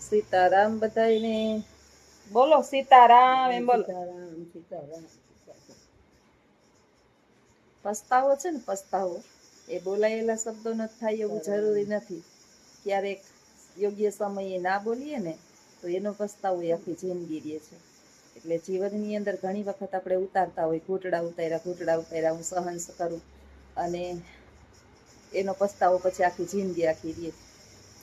સીતારામ બધાયને બોલો સીતારામ એમ બોલો. સીતારામ સીતારામ. પસ્તાવો છે ને પસ્તાવો એ બોલાયેલા શબ્દો ન થાય એવું જરૂરી નથી. ક્યારેક યોગ્ય સમયે ના બોલીએ ને તો એનો પસ્તાવો એ આખી જિંદગી રહે છે. એટલે જીવનની અંદર ઘણી વખત આપણે ઉતારતા હોય ઘૂંટડા ઉતાર્યા હું સહન કરું અને એનો પસ્તાવો પછી આખી જિંદગી આખી રહે.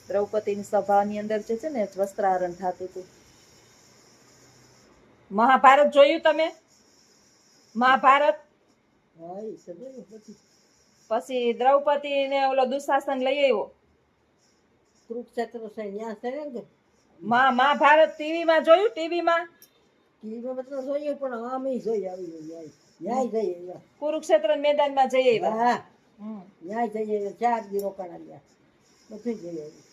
દ્રૌપદીની સભાની અંદર જે છે ને વસ્ત્રાહરણ થતું હતું. મહાભારત જોયું તમે? મહાભારત પછી દ્રૌપદી ને ઓલો દુશાસન લઈ આવ્યો કુરુક્ષેત્ર છે ત્યાં છે ને મહાભારત ટીવી માં જોયું? ટીવીમાં મતલબ જોઈએ પણ આમે જોઈ આવી ન્યાય જઈએ કુરુક્ષેત્ર મેદાનમાં જઈ આવ્યા. હા ન્યાય જઈએ 4 દી રોકાણા ગયા બધું જઈ આવી.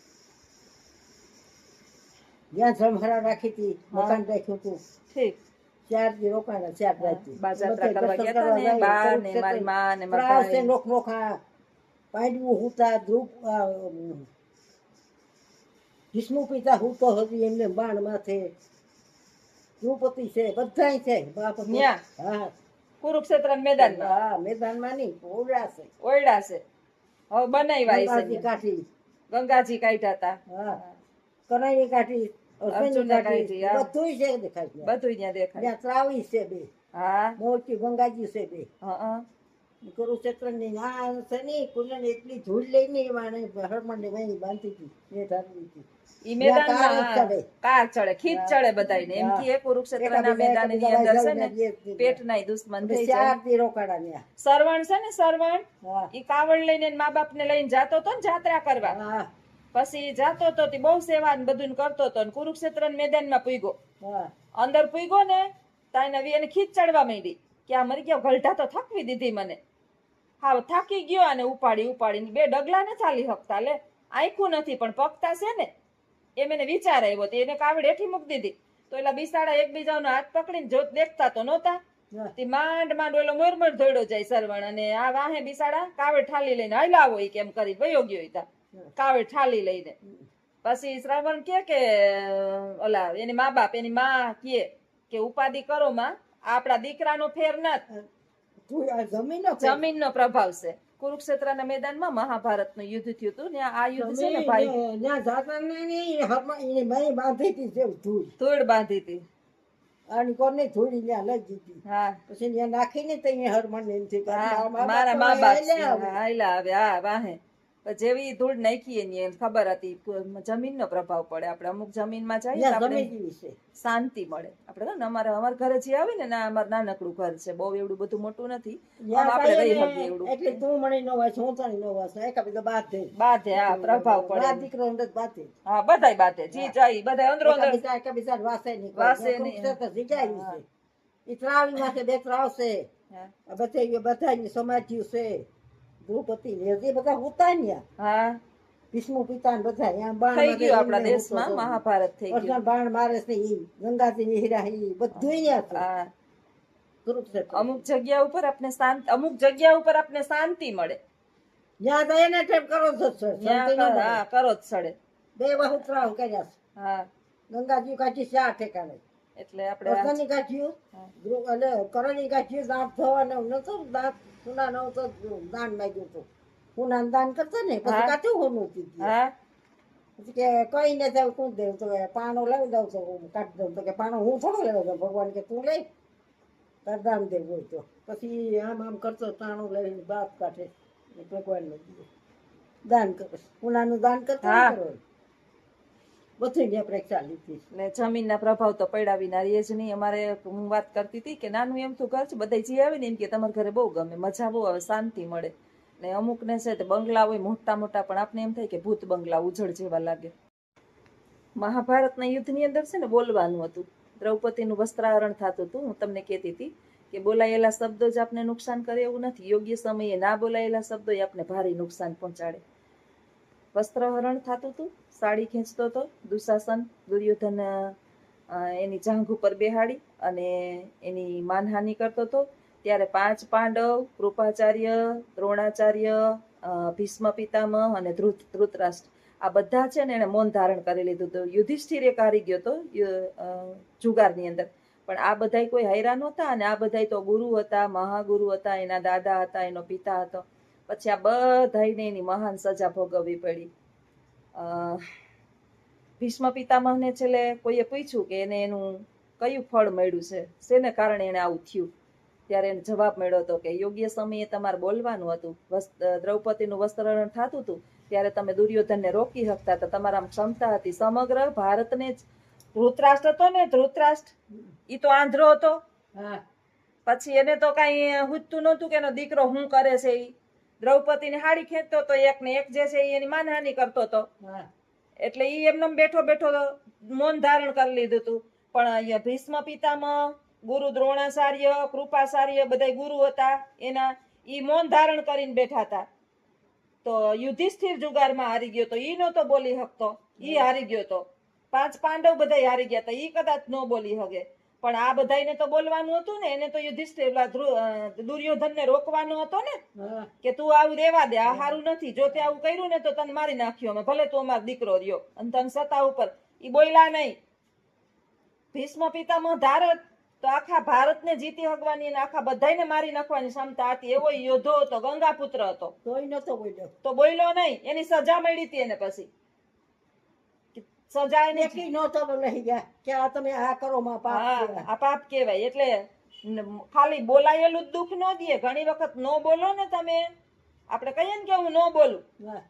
જ્યાં જમહરા રાખી હતી મકાન રાખ્યું હતું ઠીક 4 દી રોકાણા 4 રાત બાજાત્રા કરવા ગયા હતા ને બા ને મારી માં ને મારા ભાઈ નોખ નોખા પાંડવું હુતા ધ્રુવ વિષ્ણુ પિતા હુતો હતી એમને બાણ માથે દ્રૌપદી છે બધાય છે બાપ હા કુરુક્ષેત્ર મેદાનમાં. હા મેદાનમાં નહીં ઓરડા છે ઓરડા છે હવે બનાવ્યા છે કાઠી ગંગાજી કાઢ્યા હતા. હા કરાઈ કાઠી અર્જુનને કાઢી બધું છે દેખાય બધું ત્યાં દેખાય. ત્યાં ત્રાવી છે બે હા મોટી ગંગાજી છે બે. હા કુરુક્ષેત્ર ની ના છે ને કુંડને એટલી ધૂળ લઈને માને હરમંડે વહી બાંધી હતી એ ધારવી હતી. ઈ મેદાનમાં કાર ચડે ખીચ ચડે બધાયને એમ કે કુરુક્ષેત્રના મેદાનની અંદર છે ને પેટનાય દુશ્મન થઈ જાય. 4 દી રોકાડા ન્યા. સરવણ છે ને સરવણ ઈ કાવડ લઈને મા બાપ ને લઈને જાતો તો ને જાત્રા કરવા. પછી જાતો તો તે બહુ સેવા ને બધું કરતો તો કુરુક્ષેત્ર મેદાનમાં પૂગ્યો. અંદર પૂગ્યો ને તાઈને એને ખીચ ચડવા માંડી કે આ મરી ગયો ગલઢા તો થકવી દીધી મને. હા થાકી ગયો અને ઉપાડીને 2 ડગલા ન ચાલી શકતા લે આંખું નથી પણ પગતા છે ને એમ એને વિચાર આવ્યો તો એને કાવડ હેઠી મૂકી દીધી. તો એલા બિસાડા એકબીજાનો હાથ પકડીને જોત દેખતા તો નહોતા. તે માંડ ઓલો મોરમોર દોડ્યો જાય સરવણ અને આ વાહે બિસાડા કાવડ ઠાલી લઈને હલાવો ઈ કેમ કરી વયો ગયો તા કાવડ ઠાલી લઈને. પછી શ્રાવણ કે ઓલા એની મા બાપ એની માં કે ઉપાધિ કરો માં આપણા દીકરાનો ફેર નથી જમીનનો પ્રભાવ છે. કુરુક્ષેત્રના મેદાનમાં મહાભારતનું યુદ્ધ થયું હતું ને આ યુદ્ધ છે ને ભાઈ ધૂળ બાંધી હતી આની કોને ધૂળી ન્યા લઈ દીધી. હા પછી ન્યા નાખીને તો અહીંયા હરમન એમ થી મારા મા બાપ હાલ્યા આવ્યા વાહે જેવી ધૂળ નાખી એની ખબર હતી જમીનનો પ્રભાવ પડે. આપણે અમુક જમીનમાં જઈએ આપણે શાંતિ મળે. આપણે અમારા ઘરે જે આવે ને અમારે નાનકડું ઘર છે બહુ એવડું બધું મોટું નથી આપણે રહી શકીએ એવડું. એટલે તું મણી નો હોય સોતાણી નો હોય એક બીજો બાધે હા પ્રભાવ પડે દીકરો અંદર બાધે હા બધાય બાધે જી જાય બધા અંદરો અંદર એક બીજા વાસે નહીં જગ્યાયું છે ઈ ત્રાવી માથે 2 ત્રાવ છે બધાની સમાધિઓ છે. દ્રૌપદી ને જે બધા ઉતા ને હા વિષ્ણુ પિતા બધા ત્યાં બાણ થઈ ગયું આપણા દેશમાં મહાભારત થઈ ગયું. બાણ મારે છે ઈ ગંગાજી ની હીરા ઈ બધું ત્યાં કુરુક્ષેત્ર. અમુક જગ્યા ઉપર આપણે શાંતિ મળે જ્યાં જાય ને ટેપ કરો જ કરો જ સડે 2 વહુ ત્રાવ કર્યા છે. હા ગંગાજી કાઢી 4 ઠેકાણે એટલે આપણે કાઢ્યું એટલે કરણી કાઢ્યું દાંત થવાનું નતું દાંત સુના નો તો દાન માંગ્યું હતું સુના દાન કરતા ને પછી કાચું હોનું પછી કે કઈ ને જાવ તું દેવ તો પાણો લાવી દઉં તો કાઢી દઉં તો કે પાણો હું થોડો લેવો તો ભગવાન કે તું લઈ તાર દાન દેવ હોય તો પછી આમ કરતો પાણો લઈને બાપ કાઢે ભગવાન ને દાન કરે સુનાનું દાન કરતા બધું આપણે ચાલી હતી. ને જમીનના પ્રભાવ તો પડ્યા વિના રહે જ નહીં. અમારે હું વાત કરતી હતી કે નાનું એમ તો ઘર છે બધા જે આવે ને એમ કે તમારા ઘરે બહુ ગમે મજા બહુ આવે શાંતિ મળે. ને અમુક ને છે તે બંગલા હોય મોટા મોટા પણ આપણે એમ થાય કે ભૂત બંગલા ઉજળ જેવા લાગે. મહાભારતના યુદ્ધની અંદર છે ને બોલવાનું હતું. દ્રૌપદીનું વસ્ત્રાહરણ થતું હતું. હું તમને કહેતી હતી કે બોલાયેલા શબ્દો જ આપને નુકસાન કરે એવું નથી. યોગ્ય સમયે ના બોલાયેલા શબ્દો એ આપને ભારે નુકસાન પહોંચાડે. વસ્ત્રહરણ થતું હતું સાડી ખેંચતો હતો દુશાસન દુર્યોધન એની જાંઘ ઉપર બેહાડી અને એની માનહાનિ કરતો હતો. ત્યારે 5 પાંડવ કૃપાચાર્ય દ્રોણાચાર્ય ભીષ્મ પિતામહ અને ધૃતરાષ્ટ્ર આ બધા છે ને એને મૌન ધારણ કરી લીધું હતું. યુધિષ્ઠિર એક હારી ગયો હતો જુગારની અંદર, પણ આ બધાય કોઈ હાર્યા નહોતા. અને આ બધાય તો ગુરુ હતા, મહાગુરુ હતા, એના દાદા હતા, એનો પિતા હતો. પછી આ બધાયને એની મહાન સજા ભોગવવી પડી. ભીષ્મ પિતામહને છેલ્લે કોઈએ પૂછ્યું કે એને એનું કયું ફળ મળ્યું છે, શેને કારણે એને આવું થયું, ત્યારે એને જવાબ મળ્યો હતો કે યોગ્ય સમયે તમારે બોલવાનું હતું. દ્રૌપદીનું વસ્ત્રહરણ થતું હતું ત્યારે તમે દુર્યોધનને રોકી શકતા હતા, તમારામાં ક્ષમતા હતી. સમગ્ર ભારતને જ ધૃતરાષ્ટ્ર હતો ને, ધૃતરાષ્ટ્ર ઈ તો આંધળો હતો. પછી એને તો કઈ હુજતું નહોતું કે એનો દીકરો શું કરે છે. ઈ દ્રૌપદીને હાડી ખેંચતો હતો, એક ને એક જે છે એની માનહાનિ કરતો હતો. એટલે ઈ એમને બેઠો બેઠો મૌન ધારણ કરી લીધું હતું. પણ ભીષ્મ પિતામહ, ગુરુ દ્રોણાચાર્ય, કૃપાચાર્ય બધા ગુરુ હતા એના, ઈ મૌન ધારણ કરીને બેઠા હતા. તો યુધિષ્ઠિર જુગારમાં હારી ગયો તો, ઈ નહોતો બોલી શકતો, ઈ હારી ગયો તો. 5 પાંડવ બધા હારી ગયા હતા, ઈ કદાચ ન બોલી શકે. પણ આ બધાને તો બોલવાનું હતું ને, એને તો યુધિષ્ઠિર દુર્યોધનને રોકવાનો હતો ને કે તું આવું રેવા દે, આ સારું નથી, જો તે આવું કર્યું ને તો તને મારી નાખ્યો અમે, ભલે તું અમારો દીકરો રહ્યો. અને તને સત્તા ઉપર ઈ બોલ્યા નહીં. ભીષ્મ પિતામહ ધારત તો આખા ભારતને જીતી હકવાની અને આખા બધાને મારી નાખવાની ક્ષમતા હતી. એવો યોદ્ધો હતો, ગંગાપુત્ર હતો, તોય નતો બોલ્યો, તો બોલ્યો નહીં. એની સજા મળી હતી એને. પછી સજા એને એટલી નહોતો લઈ ગયા કે આ તમે આ કરો માં પાપ કહેવાય. આ પાપ કહેવાય. એટલે ખાલી બોલાયેલું જ દુઃખ ન દે. ઘણી વખત નો બોલો ને તમે, આપણે કહીએ ને કે હું ન બોલું,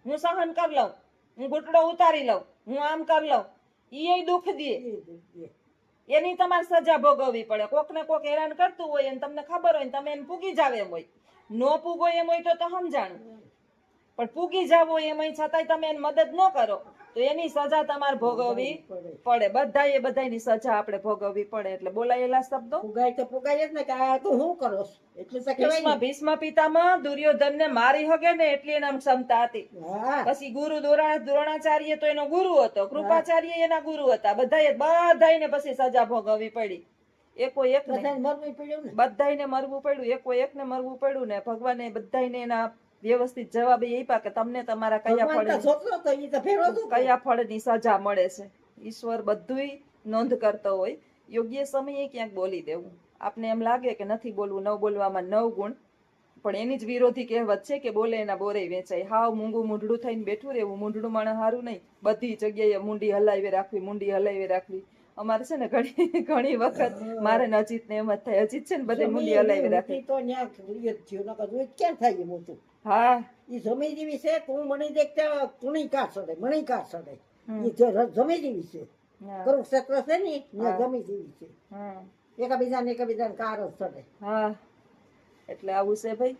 હું સહન કરી લઉં, હું ઘૂંટડો ઉતારી લઉં, હું આમ કરી લઉં, ઈ દુઃખ દે. એની તમારે સજા ભોગવવી પડે. કોક ને કોક હેરાન કરતું હોય અને તમને ખબર હોય ને તમે એને પૂગી જાવ એમ હોય, નો પૂગો એમ હોય તો સમજાણું, પણ પૂગી જાવ હોય એમ છતાંય તમે એને મદદ ન કરો તો એની સજા તમારે ભોગવવી પડે. બધાએ બધાની સજા આપણે ભોગવવી પડે. એટલે બોલાયેલા શબ્દો પુગાય તો પુગાય જ ને કે આ તું શું કરો એટલે તો કહેવાય. ભીષ્મ પિતામહ દુર્યોધનને મારી હગે ને એટલી એના ક્ષમતા હતી. પછી ગુરુ દ્રોણાચાર્ય તો એનો ગુરુ હતો, કૃપાચાર્ય એના ગુરુ હતા. બધાને પછી સજા ભોગવવી પડી. એકો એક મરવું પડ્યું ને, બધાને મરવું પડ્યું. એકો એકને મરવું પડ્યું ને ભગવાને બધાને એના વ્યવસ્થિત જવાબ આપ્યા કે તમને તમારા કયા ફળની સજા મળે છે. ઈશ્વર બધુંય નોંધ કરતો હોય. યોગ્ય સમયે ક્યાંક બોલી દેવું. આપને એમ લાગે કે નથી બોલવું, ન બોલવામાં 9 ગુણ, પણ એની જ વિરોધી કહેવત છે કે બોલે એના બોરે વેચાય. હાવ મૂંગું મૂંઢડું થઈને બેઠું રહેવું, મૂંઢડું માણસ સારું નહીં. બધી જગ્યાએ મુંડી હલાવી રાખવી, મુંડી હલાવી રાખવી. અમારે છે ને ઘણી વખત મારે અજીત ને એમ જ થાય. અજીત છે ને બધી મુંડી હલાવી રાખવી તો ક્યાં થાય મોટું. હા, ઈ જમી જેવી છે. તું મને દેખતા તુણી કા સડે, મણી કા સડે. ઈ જમી જેવી છે. કરુક્ષેત્ર છે ને જમી જેવી છે. એકબીજાને કાર જ સડે. હા, એટલે આવું છે ભાઈ.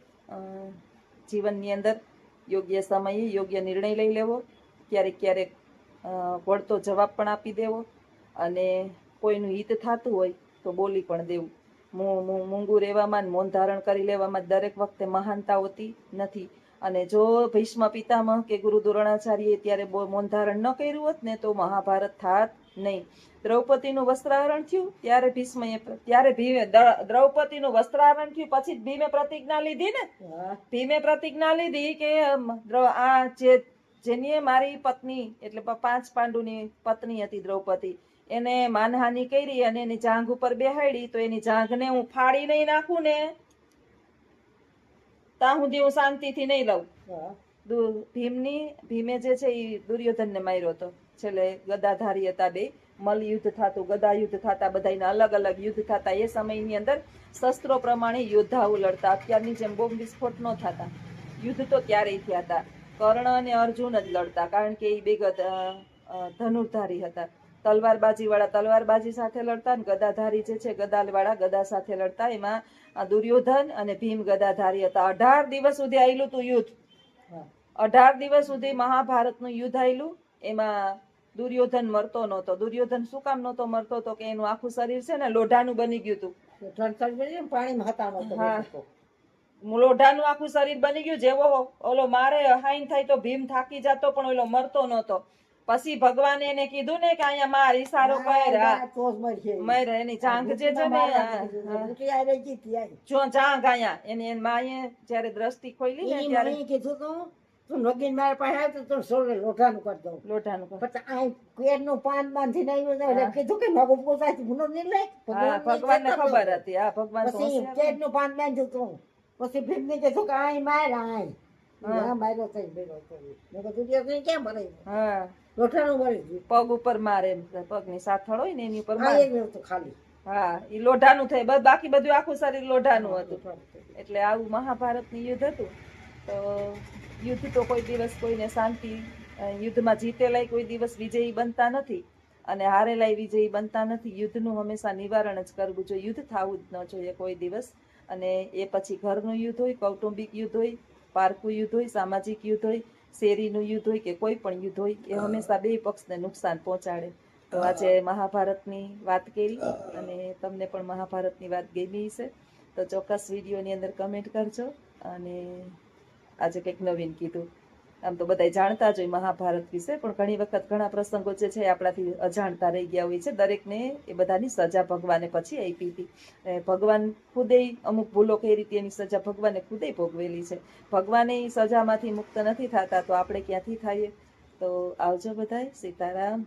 જીવનની અંદર યોગ્ય સમયે યોગ્ય નિર્ણય લઈ લેવો. ક્યારેક ક્યારેક વળતો જવાબ પણ આપી દેવો. અને કોઈનું હિત થતું હોય તો બોલી પણ દેવું. મૂંગું રહેવામાં, મૌન ધારણ કરી લેવામાં દરેક વખતે મહાનતા હોતી નથી. અને જો ભીષ્મ પિતામહ કે ગુરુ દ્રોણાચાર્ય ત્યારે મૌન ધારણ ન કર્યું હોત ને તો મહાભારત થાત નહીં. દ્રૌપદીનું વસ્ત્રાહરણ થયું ત્યારે દ્રૌપદીનું વસ્ત્રાહરણ થયું પછી ભીમે પ્રતિજ્ઞા લીધી ને. ભીમે પ્રતિજ્ઞા લીધી કે આ જેની મારી પત્ની એટલે 5 પાંડુની પત્ની હતી દ્રૌપદી, એને માનહાનિ કરી અને એની જાંઘ ઉપર બેહાડી તો એની જાંઘને હું ફાડી નહીં નાખું ને ત્યાં સુધી હું શાંતિથી નહીં લઉં. ભીમે જે છે એ દુર્યોધનને માર્યો હતો. છેલ્લે ગદાધારી હતા, બે મલ યુદ્ધ થતું, ગદા યુદ્ધ થતા, બધાના અલગ અલગ યુદ્ધ થતા. એ સમયની અંદર શસ્ત્રો પ્રમાણે યોદ્ધાઓ લડતા. અત્યારની જેમ બોમ્બ વિસ્ફોટ ન થતા. યુદ્ધ તો ક્યારેય થયા હતા. કર્ણ અને અર્જુન જ લડતા, કારણ કે એ બે ધનુર્ધારી હતા. તલવારબાજી વાળા તલવારબાજી સાથે લડતા ને ગદાધારી જે છે ગદા વાળા ગદા સાથે લડતા. એમાં દુર્યોધન અને ભીમ ગદાધારી હતા. 18 દિવસ સુધી આવેલું તું યુદ્ધ. 18 દિવસ સુધી મહાભારતનું યુદ્ધ આવેલું. એમાં દુર્યોધન મરતો નહોતો. દુર્યોધન શું કામ નહોતો મરતો? તો કે એનું આખું શરીર છે ને લોઢાનું બની ગયું હતું. લોઢાનું આખું શરીર બની ગયું. જેવો ઓલો મારે હાઈન થાય તો ભીમ થાકી જતો પણ ઓલો મરતો નહોતો. પછી ભગવાને એને કીધું ને કે અહીંયા માર ઈશારો કર, મર એની જાંઘ જે છે ને જો જાંઘ અહીંયા એને માએ જયારે દ્રષ્ટિ ખોલી ને ત્યારે કીધું તો તું નગીન મારા પાસે આવ્યો તો તું સોલે લોઢાનું કરી દઉં લોઢાનું કર. પછી આ કેરનું પાન બાંધીને આવ્યો તો એટલે કીધું કે નગો પોતાથી ગુનો નહીં લે હા ભગવાનને ખબર હતી. હા ભગવાન તો પછી હોશિયાર. કેરનું પાન બાંધ્યું તું પછી ભીમને કીધું કે આય માર આય હા માર્યો થઈ બેરો થઈ મેં કીધું દુનિયા કેમ મરે હા લોઢાનું મરી ગયું પગ ઉપર મારે એમ પગની સાથળ હોય ને એની ઉપર હા મારે. એ તો ખાલી હા એ લોઢાનું થાય બાકી બધું આખું શરીર લોઢાનું હતું. એટલે આવું મહાભારતનું યુદ્ધ હતું. તો યુદ્ધ તો કોઈ દિવસ કોઈને શાંતિ, યુદ્ધમાં જીતેલાય કોઈ દિવસ વિજયી બનતા નથી અને હારેલાય વિજયી બનતા નથી. યુદ્ધનું હંમેશા નિવારણ જ કરવું જોઈએ. યુદ્ધ થવું જ ન જોઈએ કોઈ દિવસ. અને એ પછી ઘરનું યુદ્ધ હોય, કૌટુંબિક યુદ્ધ હોય, પારકું યુદ્ધ હોય, સામાજિક યુદ્ધ હોય, શેરીનું યુદ્ધ હોય કે કોઈ પણ યુદ્ધ હોય, એ હંમેશા બે પક્ષને નુકસાન પહોંચાડે. તો આજે મહાભારતની વાત કરી અને તમને પણ મહાભારતની વાત ગમી છે તો ચોક્કસ વિડીયોની અંદર કમેન્ટ કરજો. અને આજે કંઈક નવીન કીધું. આમ તો બધા જાણતા જ હોય મહાભારત વિશે, પણ ઘણી વખત ઘણા પ્રસંગો જે છે આપણાથી અજાણતા રહી ગયા હોય છે. દરેકને એ બધાની સજા ભગવાને પછી આપી હતી. ભગવાન ખુદે અમુક ભૂલો કરી હતી, એની સજા ભગવાને ખુદે ભોગવેલી છે. ભગવાને એ સજામાંથી મુક્ત નથી થતા તો આપણે ક્યાંથી થઈએ? તો આવજો બધાય. સીતારામ.